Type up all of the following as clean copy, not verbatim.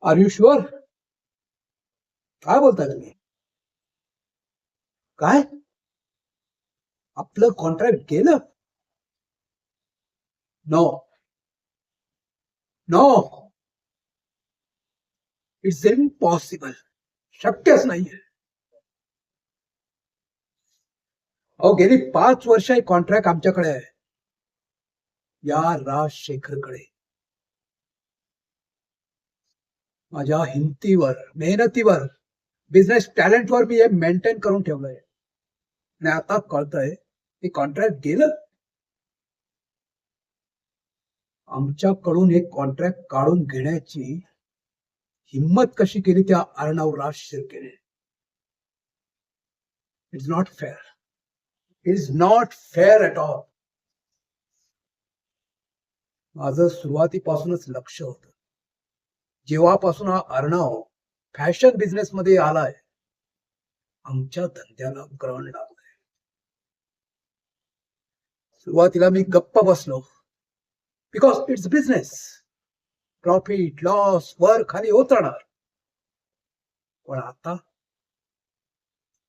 R you sure? काय बोलताय तुम्ही? काय? आपलं कॉन्ट्रॅक्ट गेलं? No, no, it's impossible. शक्यच नाहीये. अहो, गेली 5 वर्ष हे कॉन्ट्रॅक्ट आमच्याकडे आहे, या राजशेखरकडे. माझ्या हिमतीवर, मेहनतीवर, बिझनेस टॅलेंटवर मी हे मेंटेन करून ठेवलंय. आणि आता कळतंय हे कॉन्ट्रॅक्ट गेलं. आमच्याकडून हे कॉन्ट्रॅक्ट काढून घेण्याची हिम्मत कशी केली त्या अर्णव राज शिर्केने? It's not fair. It's not fair at all. माझं सुरुवातीपासूनच लक्ष होतं. जेव्हापासून हा अर्णव फॅशन बिझनेस मध्ये आलाय, आमच्या धंद्याला ग्रहण लागलंय. सुरुवातीला मी गप्प बसलो, because it's business. Profit loss वर खाली होत राहणार. पण आता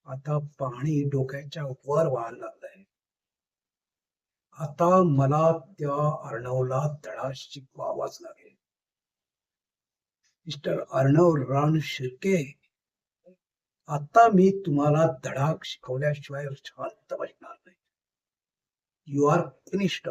आता पाणी डोक्याच्या वर व्हायला लागलंय. आता मला त्या अर्णवला धडा शिकवावाच लागेल. मिस्टर अर्णव रान शिर्के, आता मी तुम्हाला धडा शिकवल्याशिवाय शांत बसणार नाही. You are finished.